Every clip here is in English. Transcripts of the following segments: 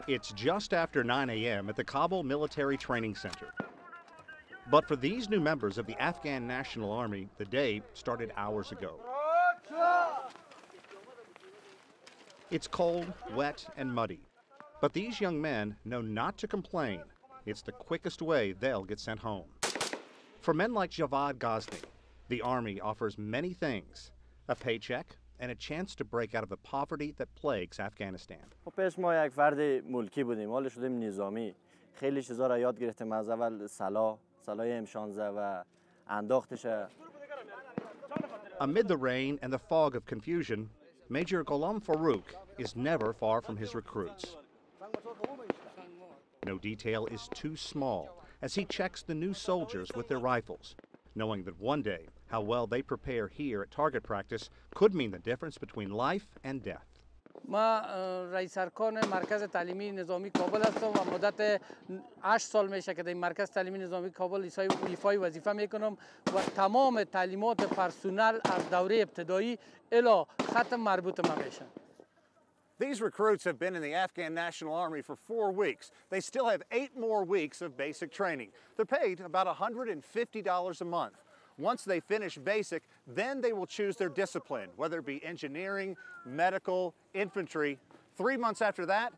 It's just after 9 a.m. at the Kabul Military Training Center. But for these new members of the Afghan National Army, the day started hours ago. It's cold, wet, and muddy. But these young men know not to complain. It's the quickest way they'll get sent home. For men like Javad Ghazni, the Army offers many things: a paycheck and a chance to break out of the poverty that plagues Afghanistan. پیش ما یک فرد ملکی بودیم، حالا شدیم نظامی. خیلی چیزا را یاد گرفتیم، از اول سلاح M16 و انداختش. Amid the rain and the fog of confusion, Major Ghulam Farouk is never far from his recruits. No detail is too small as he checks the new soldiers with their rifles, knowing that one day how well they prepare here at target practice could mean the difference between life and death. ما رئیس ارکان مرکز تعلیمی نظامی کابل هستم و مدت 8 سال میشه که در مرکز تعلیمی نظامی کابل ایفای وظیفه میکنم و تمام تعلیمات پرسونل از دوره ابتدایی الی ختم مربوط ما میشن. These recruits have been in the Afghan National Army for 4 weeks. They still have 8 more weeks of basic training. They're paid about $150 a month. Once they finish basic, then they will choose their discipline, whether it be engineering, medical, infantry. 3 months after that,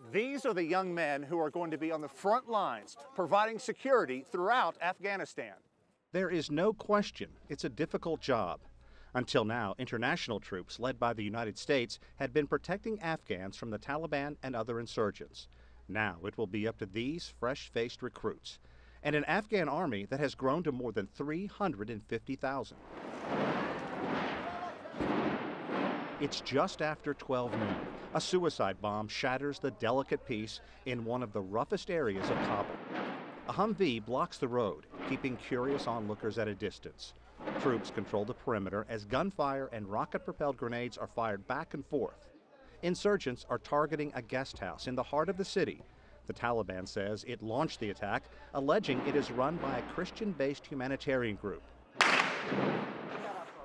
these are the young men who are going to be on the front lines, providing security throughout Afghanistan. There is no question it's a difficult job. Until now, international troops led by the United States had been protecting Afghans from the Taliban and other insurgents. Now it will be up to these fresh-faced recruits and an Afghan army that has grown to more than 350,000. It's just after 12 noon. A suicide bomb shatters the delicate peace in one of the roughest areas of Kabul. A Humvee blocks the road, keeping curious onlookers at a distance. Troops control the perimeter as gunfire and rocket-propelled grenades are fired back and forth. Insurgents are targeting a guest house in the heart of the city. The Taliban says it launched the attack, alleging it is run by a Christian-based humanitarian group.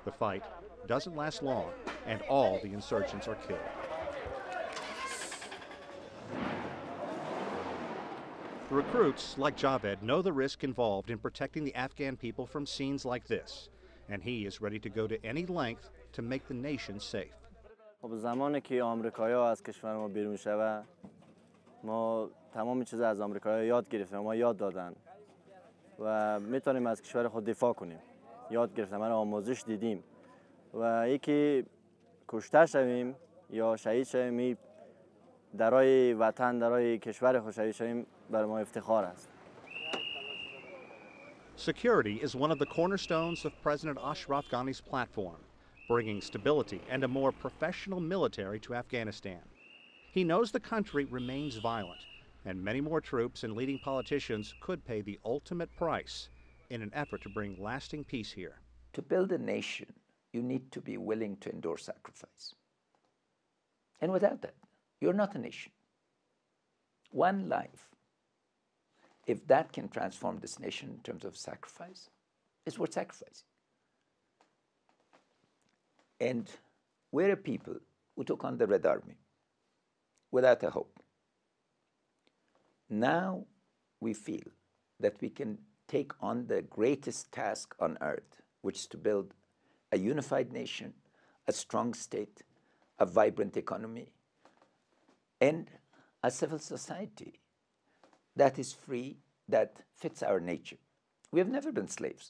The fight doesn't last long, and all the insurgents are killed. The recruits, like Javed, know the risk involved in protecting the Afghan people from scenes like this, and he is ready to go to any length to make the nation safe. زمانی که آمریکایی‌ها از کشور ما بیرون شوند، ما تمام چیزا از آمریکایی‌ها یاد گرفتیم، ما یاد دادن و میتونیم از کشور خود دفاع کنیم. یاد گرفتیم، ما آموزش دیدیم و یکی کشته شویم یا شهید شویم، درای وطن، درای کشور خود شهید شویم، برای ما افتخار است. Security is one of the cornerstones of President Ashraf Ghani's platform, bringing stability and a more professional military to Afghanistan. He knows the country remains violent, and many more troops and leading politicians could pay the ultimate price in an effort to bring lasting peace here. To build a nation, you need to be willing to endure sacrifice. And without that, you're not a nation. One life, if that can transform this nation in terms of sacrifice, it's worth sacrificing. And we're a people who took on the Red Army without a hope. Now we feel that we can take on the greatest task on earth, which is to build a unified nation, a strong state, a vibrant economy, and a civil society that is free, that fits our nature. We have never been slaves.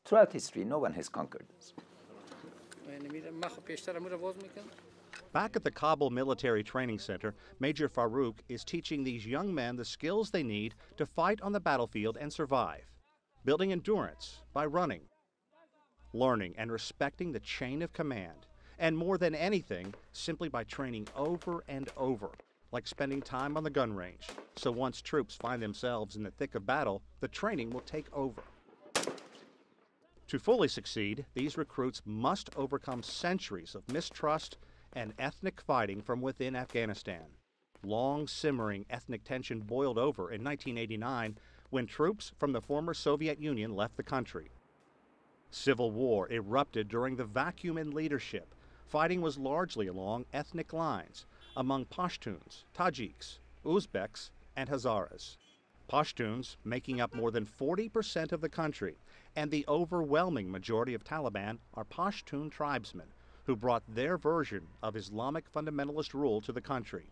Throughout history, no one has conquered us. Back at the Kabul Military Training Center, Major Farouk is teaching these young men the skills they need to fight on the battlefield and survive, building endurance by running, learning and respecting the chain of command, and more than anything, simply by training over and over, like spending time on the gun range. So once troops find themselves in the thick of battle, the training will take over. To fully succeed, these recruits must overcome centuries of mistrust and ethnic fighting from within Afghanistan. Long simmering ethnic tension boiled over in 1989 when troops from the former Soviet Union left the country. Civil war erupted during the vacuum in leadership. Fighting was largely along ethnic lines. among Pashtuns, Tajiks, Uzbeks, and Hazaras. Pashtuns making up more than 40% of the country, and the overwhelming majority of Taliban are Pashtun tribesmen who brought their version of Islamic fundamentalist rule to the country.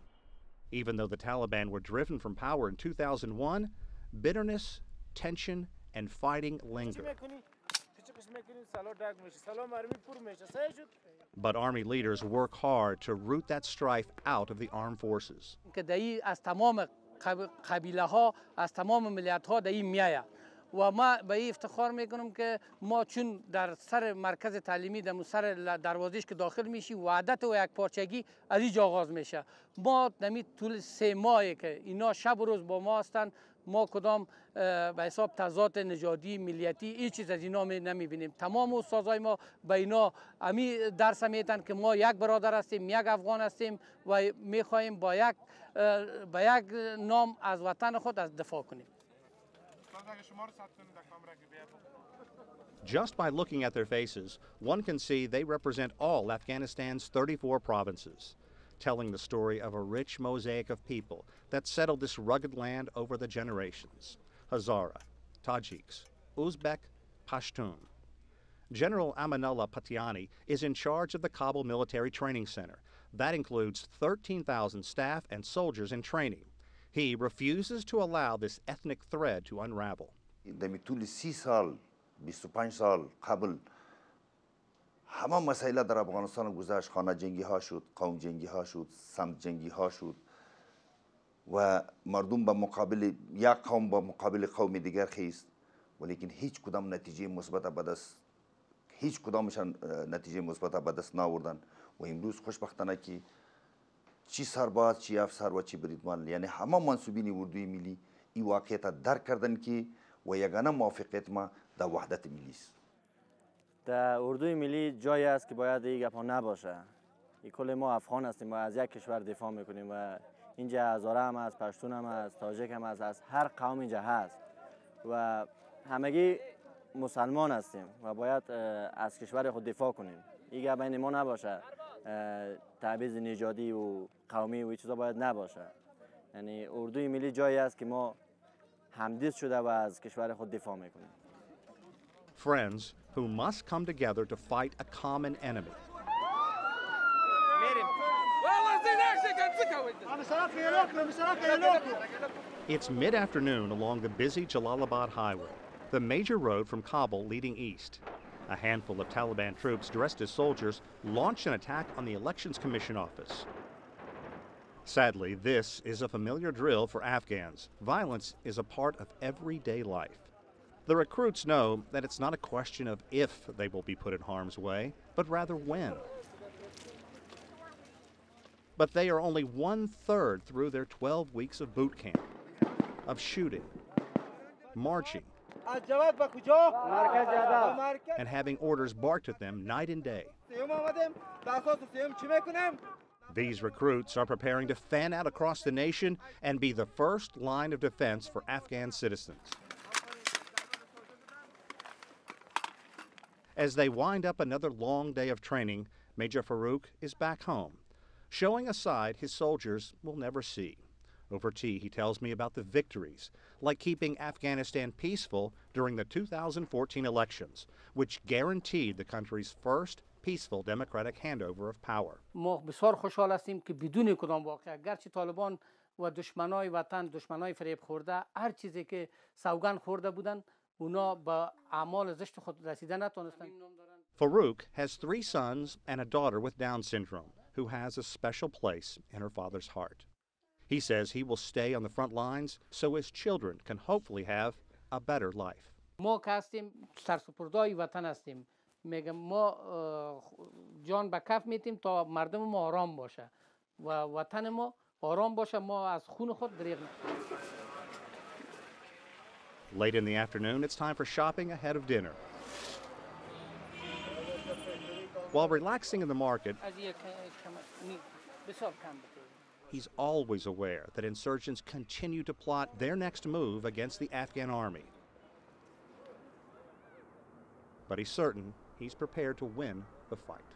Even though the Taliban were driven from power in 2001, bitterness, tension, and fighting linger. But army leaders work hard to root that strife out of the armed forces. و ما به این افتخار میکنم که ما چون در سر مرکز تعلیمی در سر دروازش که داخل میشی وحدت و یک پارچگی از اینجا آغاز میشه. ما نمی طول 3 ماهی که اینا شب و روز با ما هستن، ما کدام به حساب تضاد نژادی ملیتی این چیز از اینا نمیبینیم. تمام استادای ما به اینا امی درس میدن که ما یک برادر هستیم، یک افغان هستیم و میخواهیم با یک نام از وطن خود از دفاع کنیم. Just by looking at their faces, one can see they represent all Afghanistan's 34 provinces, telling the story of a rich mosaic of people that settled this rugged land over the generations. Hazara, Tajiks, Uzbek, Pashtun. General Amanullah Patiani is in charge of the Kabul Military Training Center. That includes 13,000 staff and soldiers in training. He refuses to allow this ethnic thread to unravel. در طول 30 سال 25 سال قبل همه مسائل در افغانستان گذشت، خانه جنگی ها شد، قوم جنگی ها شد، سمت جنگی ها شد و مردم به مقابل یک قوم با مقابل قوم دیگر خیست، ولیکن هیچ کدام نتیجه مثبت به دست هیچ کدامشان نتیجه مثبت به دست نآوردن و امروز خوشبختانه که چی سرباز چی افسر و چی بریدمان یعنی همه منصوبین اردوی ملی این واقعیت درک کردن که و یگانه موافقیت ما در وحدت ملی است. در اردوی ملی جایی است که باید این گپ ها نباشه. این کل ما افغان هستیم و از یک کشور دفاع میکنیم و اینجا هزاره هم هست، پشتون هم هست، تاجک هم هست، از هر قوم اینجا هست و همگی مسلمان هستیم و باید از کشور خود دفاع کنیم. این گپ بین ما نباشه، تبعیض نژادی و قومی و این چیزا باید نباشه. یعنی اردوی ملی جایی است که ما همدست شده و از کشور خود دفاع میکنیم. Friends who must come together to fight a common enemy. It's mid-afternoon along the busy Jalalabad highway, the major road from Kabul leading east. A handful of Taliban troops dressed as soldiers launched an attack on the Elections Commission office. Sadly, this is a familiar drill for Afghans. Violence is a part of everyday life. The recruits know that it's not a question of if they will be put in harm's way, but rather when. But they are only 1/3 through their 12 weeks of boot camp, of shooting, marching, and having orders barked at them night and day. These recruits are preparing to fan out across the nation and be the first line of defense for Afghan citizens. As they wind up another long day of training, Major Farouk is back home, showing a side his soldiers will never see. Over tea, he tells me about the victories, like keeping Afghanistan peaceful during the 2014 elections, which guaranteed the country's first peaceful democratic handover of power. ما بسیار خوشحال هستیم که بدون کدام واقعه گرچه طالبان و دشمنای وطن، دشمنای فریب خورده، هر چیزی که سوگند خورده بودن، اونا با اعمال زشت خود رسیده نتونستن. Farouk has 3 sons and a daughter with Down syndrome, who has a special place in her father's heart. He says he will stay on the front lines so his children can hopefully have a better life. ما که هستیم سرسپردای وطن هستیم. میگم ما جان به کف میتیم تا مردم ما آرام باشه و وطن ما آرام باشه، ما از خون خود دریغ نکنیم. Late in the afternoon, it's time for shopping ahead of dinner. While relaxing in the market, he's always aware that insurgents continue to plot their next move against the Afghan army. But he's certain he's prepared to win the fight.